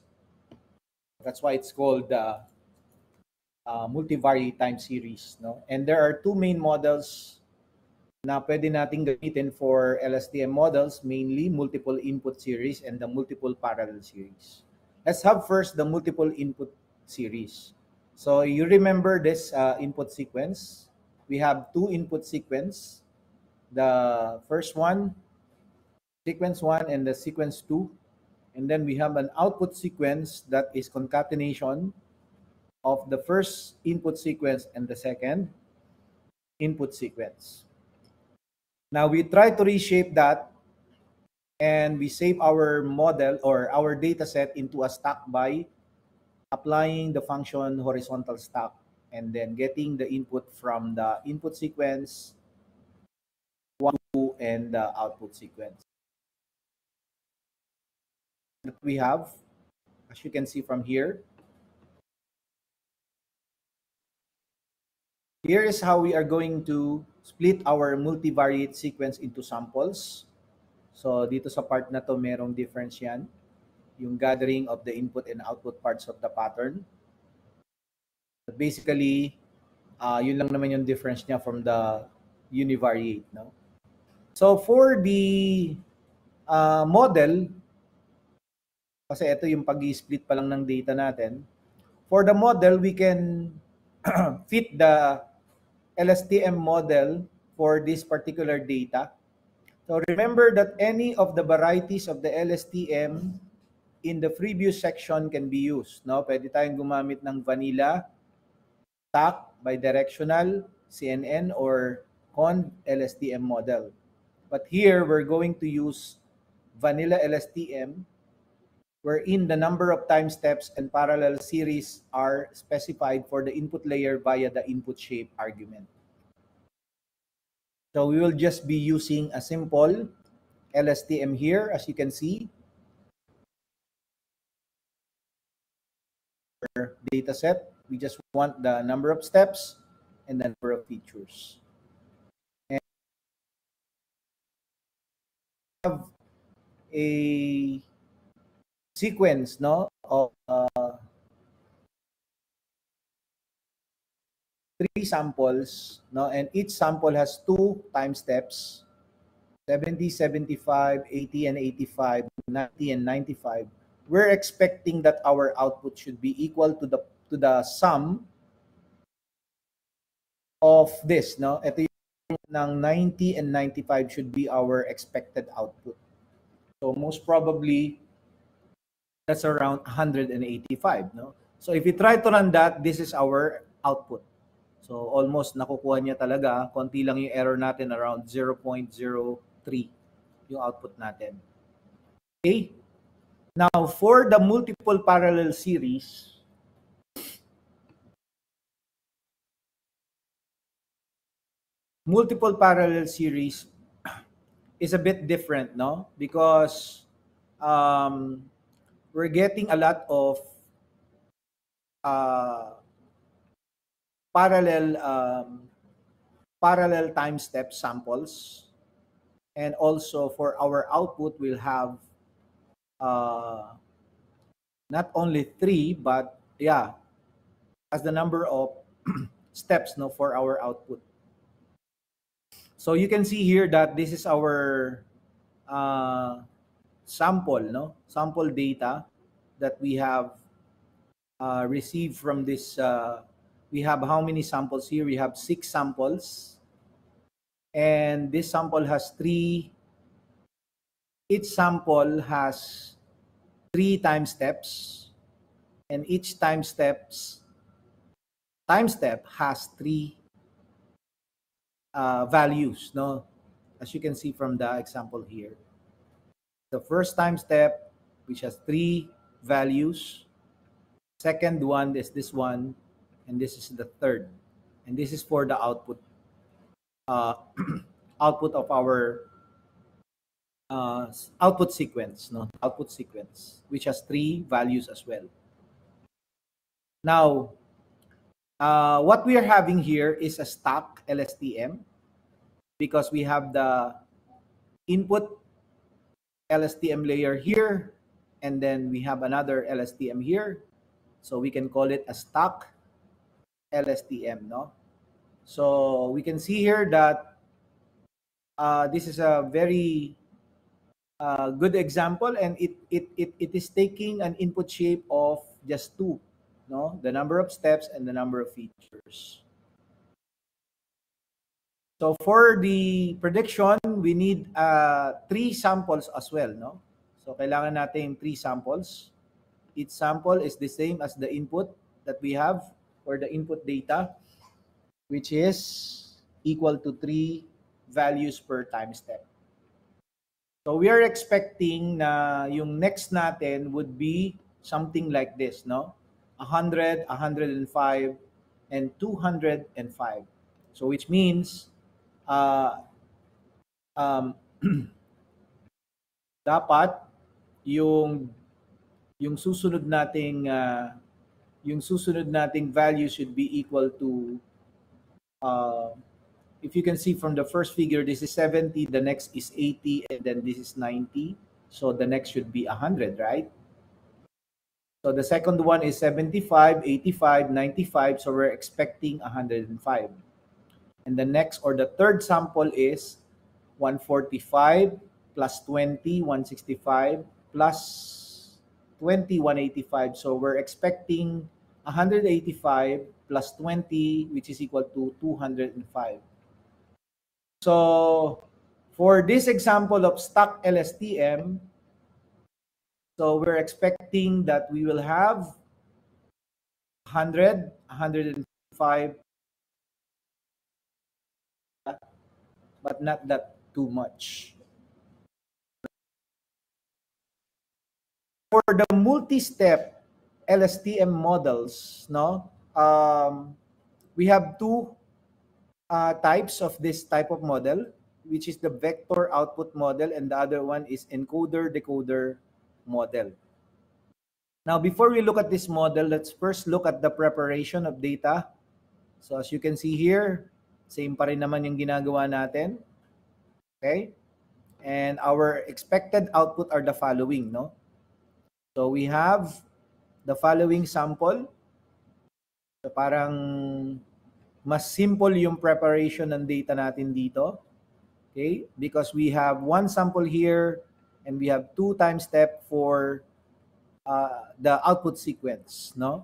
That's why it's called multivariate time series. No? And there are 2 main models na pwede nating gamitin for LSTM models, mainly multiple input series and the multiple parallel series. Let's have first the multiple input series. So you remember this input sequence. We have 2 input sequence. The first one, sequence 1, and the sequence 2. And then we have an output sequence that is concatenation of the first input sequence and the second input sequence. Now we try to reshape that, and we save our model or our data set into a stack by applying the function horizontal stack and then getting the input from the input sequence 1, 2, and the output sequence that we have, as you can see from here. Here is how we are going to split our multivariate sequence into samples. So dito sa part na to, merong difference yan. Yung gathering of the input and output parts of the pattern. But basically, yun lang naman yung difference niya from the univariate, no? So for the model, kasi ito yung pag-split pa lang ng data natin. For the model, we can fit the LSTM model for this particular data. So remember that any of the varieties of the LSTM in the previous section can be used. No? Pwede tayong gumamit ng vanilla, stack, bidirectional, CNN, or con LSTM model. But here, we're going to use vanilla LSTM, wherein the number of time steps and parallel series are specified for the input layer via the input shape argument. So we will just be using a simple LSTM here, as you can see. Data set, we just want the number of steps and the number of features. And have a sequence, no, of 3 samples, no, and each sample has 2 time steps, 70, 75, 80, and 85, 90, and 95. We're expecting that our output should be equal to the sum of this, no? Ito yung ng 90 and 95 should be our expected output. So most probably that's around 185, no? So if you try to run that, this is our output. So almost nakukuha niya talaga, konti lang yung error natin, around 0.03 yung output natin. Okay? Now, for the multiple parallel series, is a bit different, no? Because we're getting a lot of parallel time step samples, and also for our output we'll have not only 3 but as the number of steps, no, for our output. So you can see here that this is our sample data that we have received from this. We have how many samples here? We have 6 samples, and this sample has 3. Each sample has 3 time steps, and each time step has 3 values, no? As you can see from the example here. The first time step, which has 3 values. Second one is this one, and this is the third. And this is for the output output of our output sequence, no? Output sequence, which has 3 values as well. Now, what we are having here is a stack LSTM, because we have the input LSTM layer here, and then we have another LSTM here. So we can call it a stack LSTM, no? So we can see here that this is a very good example, and it is taking an input shape of just 2, no? The number of steps and the number of features. So for the prediction, we need 3 samples as well, no? So kailangan natin 3 samples. Each sample is the same as the input that we have, or the input data, which is equal to 3 values per time step. So we are expecting na yung next natin would be something like this, no? 100, 105, and 205. So which means dapat yung susunod nating value should be equal to if you can see from the first figure, this is 70, the next is 80, and then this is 90. So the next should be 100, right? So the second one is 75, 85, 95. So we're expecting 105. And the next or the third sample is 145 plus 20, 165 plus 20, 185. So we're expecting 185 plus 20, which is equal to 205. So for this example of stock LSTM, so we're expecting that we will have 100, 105, but not that too much. For the multi-step LSTM models, no, we have two types of this type of model, which is the vector output model, and the other one is encoder-decoder model. Now, before we look at this model, let's first look at the preparation of data. So as you can see here, same pa rin naman yung ginagawa natin. Okay? And our expected output are the following, no? So we have the following sample. So parang mas simple yung preparation ng data natin dito. Okay? Because we have one sample here and we have two time step for the output sequence, no?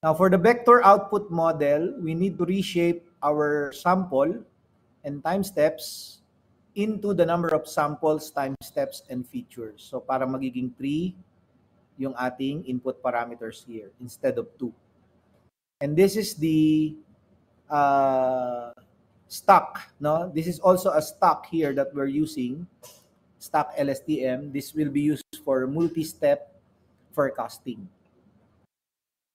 Now, for the vector output model, we need to reshape our sample and time steps into the number of samples, time steps, and features. So, para magiging 3 yung ating input parameters here instead of 2. And this is the stock, no? This is also a stock here that we're using, stock LSTM. This will be used for multi-step forecasting.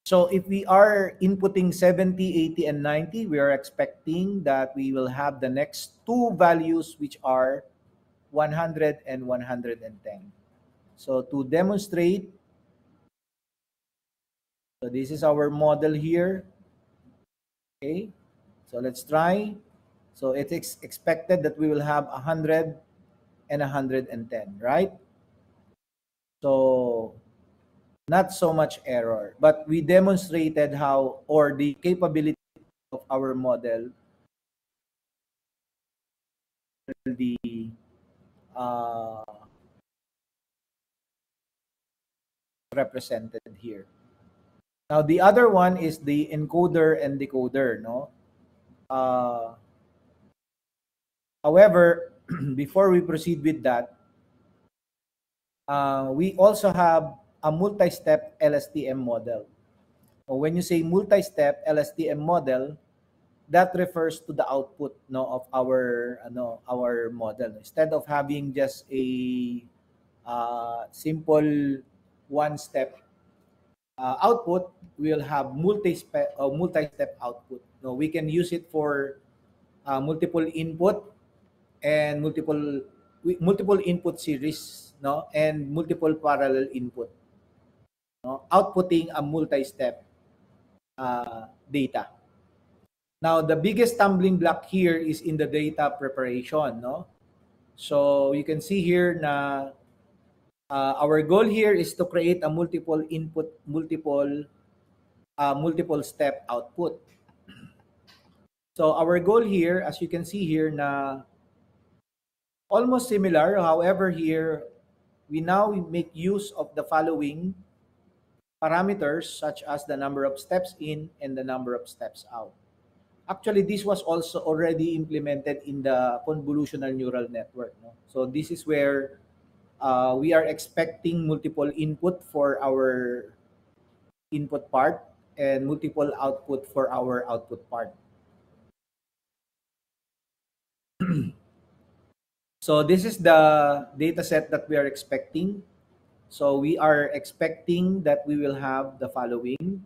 So if we are inputting 70, 80, and 90, we are expecting that we will have the next two values, which are 100 and 110. So to demonstrate, so this is our model here. Okay, so let's try. So it's expected that we will have 100 and 110, right? So not so much error, but we demonstrated how, or the capability of our model, the represented here. Now the other one is the encoder and decoder, no? However, before we proceed with that, we also have a multi-step LSTM model. When you say multi-step LSTM model, that refers to the output, no, of our model. Instead of having just a simple one-step output, we'll have multi-step output. No, we can use it for multiple input and multiple input series, no, and multiple parallel input, no, outputting a multi-step data. Now, the biggest stumbling block here is in the data preparation, no? So you can see here na our goal here is to create a multiple input, multiple step output. So our goal here, as you can see here, na almost similar. However, here we now make use of the following parameters, such as the number of steps in and the number of steps out. Actually, this was also already implemented in the convolutional neural network, no? So this is where we are expecting multiple input for our input part and multiple output for our output part. So this is the data set that we are expecting. So we are expecting that we will have the following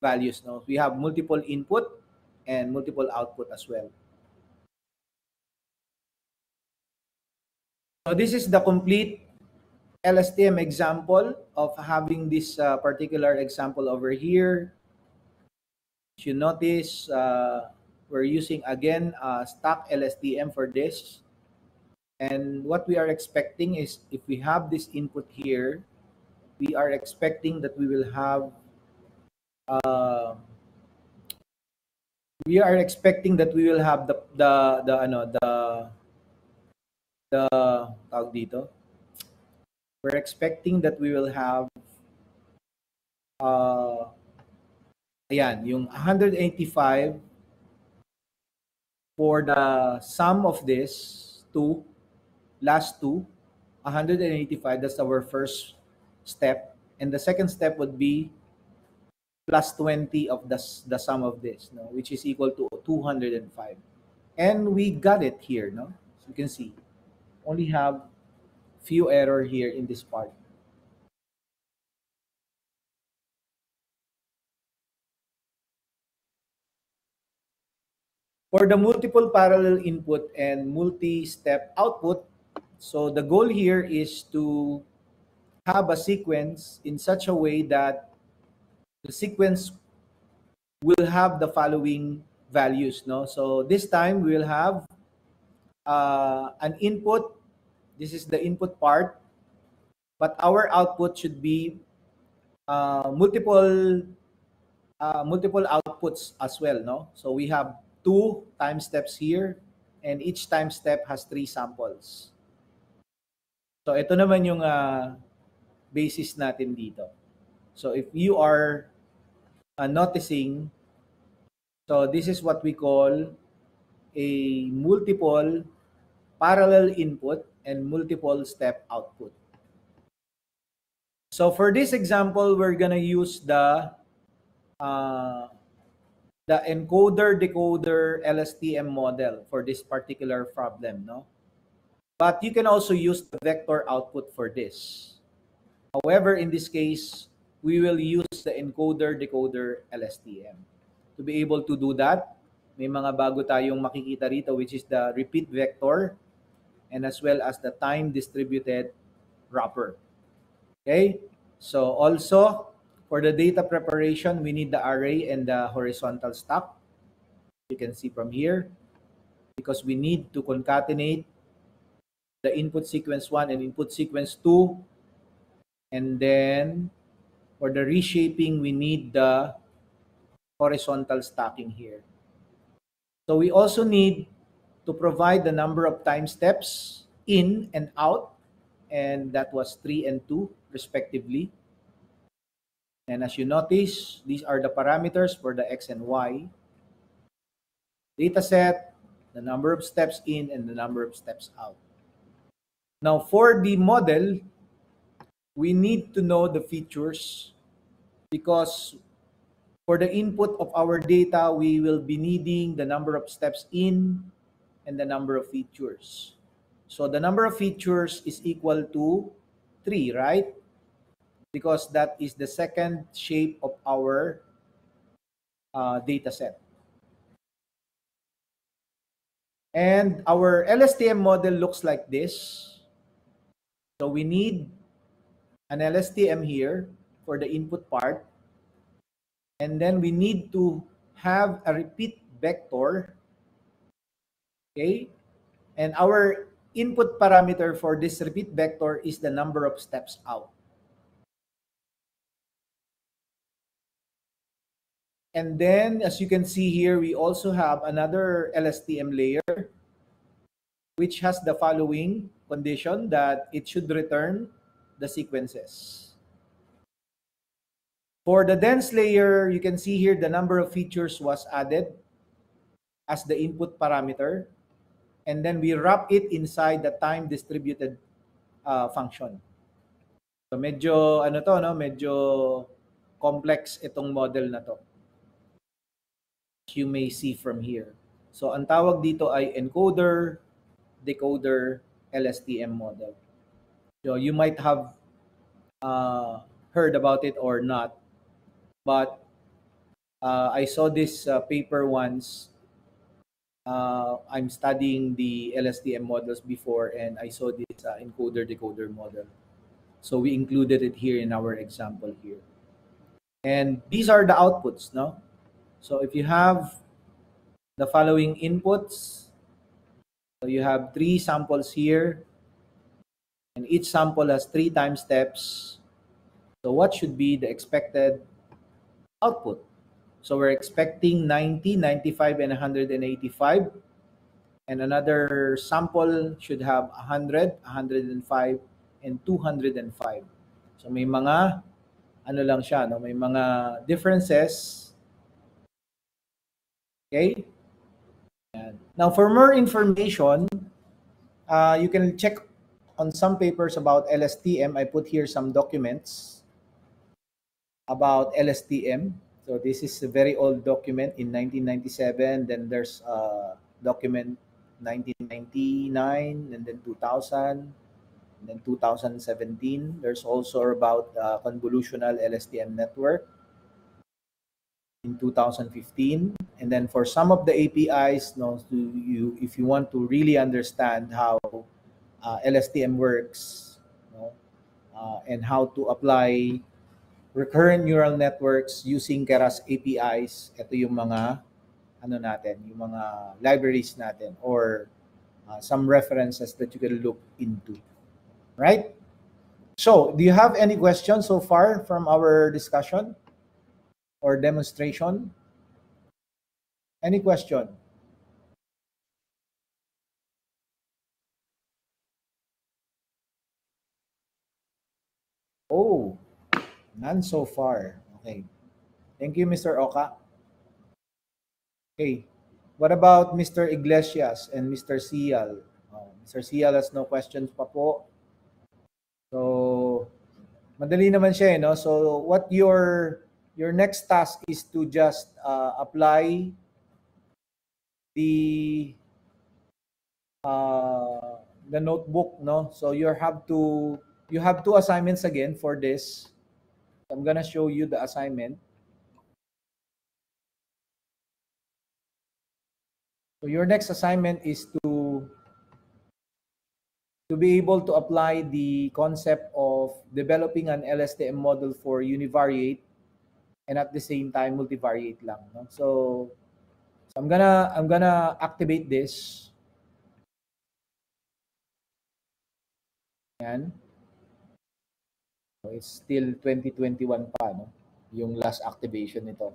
values, no? We have multiple input and multiple output as well. So this is the complete LSTM example of having this particular example over here. If you notice, we're using again stock LSTM for this. And what we are expecting is if we have this input here, we are expecting that we will have uh, the ano the tawag dito. We're expecting that we will have uh, ayan, yung 185 for the sum of this two, last two, 185, that's our first step. And the second step would be plus 20 of the sum of this, no, which is equal to 205. And we got it here, no? So you can see, only have few error here in this part. For the multiple parallel input and multi-step output, so the goal here is to have a sequence in such a way that the sequence will have the following values, no? So this time we will have an input. This is the input part, but our output should be multiple outputs as well, no? So we have two time steps here, and each time step has three samples. So ito naman yung basis natin dito. So if you are noticing, so this is what we call a multiple parallel input and multiple step output. So for this example, we're gonna use uh, the encoder-decoder LSTM model for this particular problem, no? But you can also use the vector output for this. However, in this case, we will use the encoder-decoder LSTM. To be able to do that, may mga bago tayong makikita rito, which is the repeat vector and as well as the time-distributed wrapper. Okay? So also, for the data preparation, we need the array and the horizontal stack. You can see from here, because we need to concatenate the input sequence 1 and input sequence 2. And then, for the reshaping, we need the horizontal stacking here. So we also need to provide the number of time steps in and out, and that was 3 and 2 respectively. And as you notice, these are the parameters for the X and Y. Data set, the number of steps in, and the number of steps out. Now, for the model, we need to know the features, because for the input of our data, we will be needing the number of steps in and the number of features. So the number of features is equal to 3, right? Because that is the second shape of our data set. And our LSTM model looks like this. So we need an LSTM here for the input part. And then we need to have a repeat vector. Okay? And our input parameter for this repeat vector is the number of steps out. And then, as you can see here, we also have another LSTM layer, which has the following condition, that it should return the sequences. For the dense layer, you can see here the number of features was added as the input parameter. And then we wrap it inside the time distributed function. So medyo ano to, no, medyo complex itong model na to. You may see from here. So ang tawag dito ay encoder decoder LSTM model. So you might have heard about it or not, but I saw this paper once. I'm studying the LSTM models before, and I saw this encoder-decoder model. So we included it here in our example here. And these are the outputs, no? So if you have the following inputs, so you have 3 samples here, and each sample has 3 time steps. So what should be the expected output? So we're expecting 90, 95, and 185. And another sample should have 100, 105, and 205. So may mga ano lang siya, no? May mga differences. Okay? Yan. Now, for more information, you can check on some papers about LSTM. I put here some documents about LSTM. So this is a very old document in 1997. Then there's a document 1999, and then 2000, and then 2017. There's also about convolutional LSTM network in 2015. And then for some of the APIs, no, if you want to really understand how LSTM works, no, and how to apply recurrent neural networks using Keras APIs, ito yung mga ano natin, yung mga libraries natin, or some references that you can look into. Right? So, do you have any questions so far from our discussion or demonstration? Any question? Oh, none so far. Okay. Thank you, Mr. Oka. Okay. What about Mr. Iglesias and Mr. Sial? Oh, Mr. Sial has no questions pa po. So, madali naman siya, no? So, what your next task is to just apply the the notebook, no? So you have two assignments again for this. I'm gonna show you the assignment. So your next assignment is to be able to apply the concept of developing an LSTM model for univariate and at the same time multivariate lang, no? So I'm gonna activate this. Yan. So it's still 2021 pa, no? Yung last activation nito.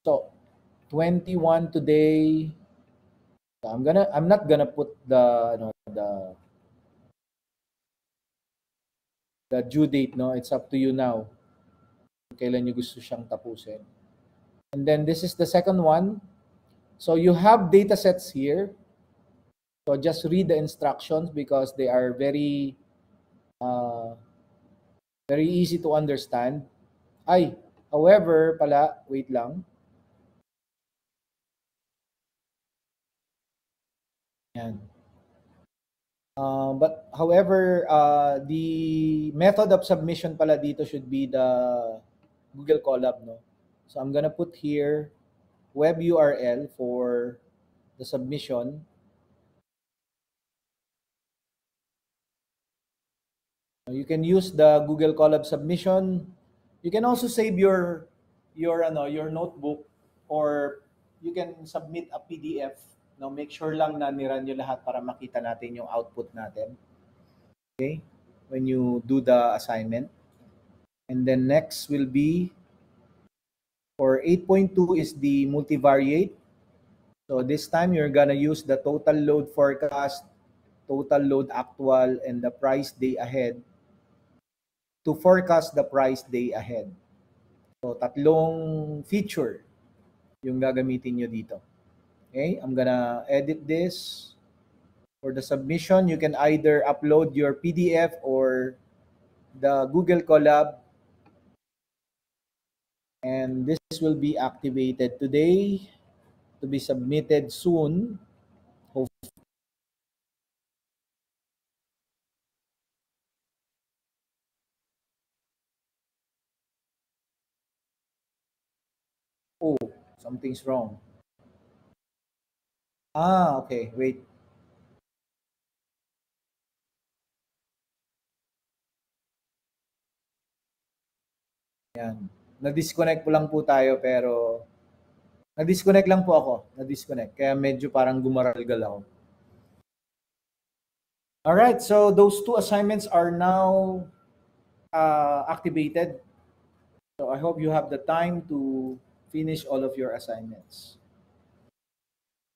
So 21 today. So I'm not gonna put the due date, no? It's up to you now. Kailan niyo gusto siyang tapusin. And then this is the second one. So you have data sets here. So just read the instructions because they are very easy to understand. However pala, wait lang. Yan. But however, the method of submission pala dito should be the Google Colab, no? So I'm gonna put here web URL for the submission. You can use the Google Colab submission. You can also save your notebook, or you can submit a PDF. No, make sure lang na niran nyo lahat para makita natin yung output natin. Okay? When you do the assignment. And then next will be for 8.2 is the multivariate. So this time you're gonna use the total load forecast, total load actual, and the price day ahead to forecast the price day ahead. So tatlong feature yung gagamitin nyo dito. Okay, I'm gonna edit this. For the submission, you can either upload your PDF or the Google Colab, and this will be activated today to be submitted soon. Oh, something's wrong. Okay, wait. Yan. Na-disconnect po lang po tayo, pero na-disconnect lang po ako. Na-disconnect. Kaya medyo parang gumaralgal ako. All right, so those two assignments are now activated. So I hope you have the time to finish all of your assignments.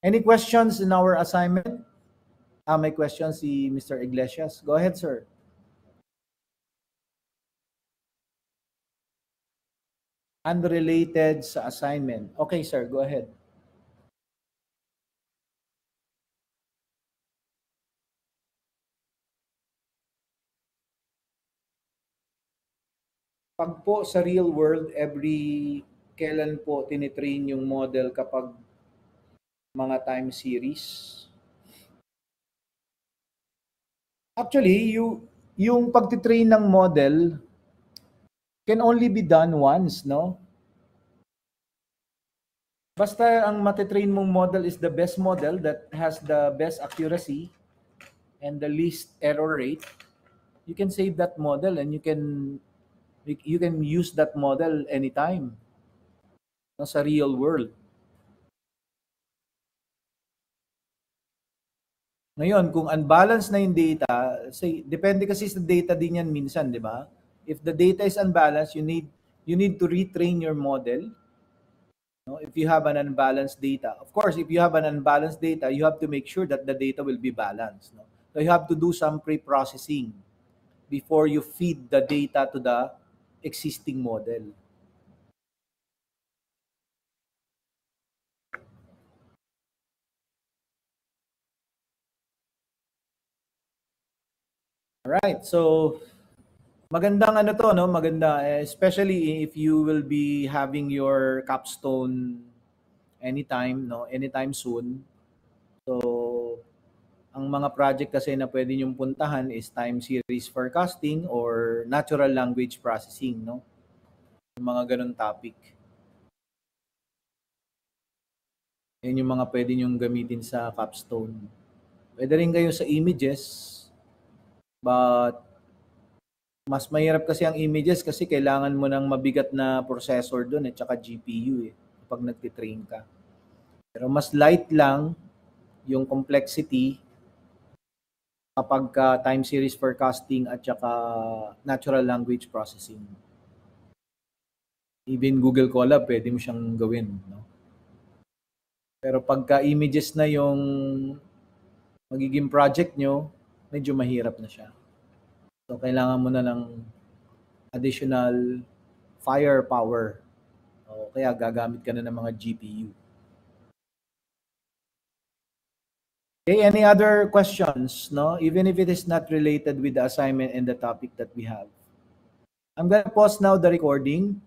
Any questions in our assignment? May question si Mr. Iglesias. Go ahead, sir. Unrelated sa assignment. Okay, sir. Go ahead. Pag po sa real world, kailan po tinitrain yung model kapag mga time series? Actually, yung pagtitrain ng model can only be done once, no? Basta ang matitrain mong model is the best model that has the best accuracy and the least error rate, you can save that model and you can use that model anytime, no, sa real world. Ngayon, kung unbalanced na yung data, say, depende kasi sa data din yan minsan, di ba? If the data is unbalanced, you need to retrain your model. No? If you have an unbalanced data. Of course, if you have an unbalanced data, you have to make sure that the data will be balanced. No? So you have to do some pre-processing before you feed the data to the existing model. Alright, so magandang ano to, no? Maganda, especially if you will be having your capstone anytime, no? Anytime soon. So, ang mga project kasi na pwede nyong puntahan is time series forecasting or natural language processing, no? Yung mga ganun topic. Yan yung mga pwede nyong gamitin sa capstone. Pwede rin kayo sa images, but mas mahirap kasi ang images kasi kailangan mo ng mabigat na processor doon at saka GPU kapag nagtitrain ka. Pero mas light lang yung complexity kapag time series forecasting at saka natural language processing. Even Google Colab, pwede mo siyang gawin. No? Pero pagka images na yung magiging project nyo, medyo mahirap na siya. So, kailangan mo na ng additional firepower. O kaya gagamit ka na ng mga GPU. Okay, any other questions? No? Even if it is not related with the assignment and the topic that we have. I'm gonna pause now the recording.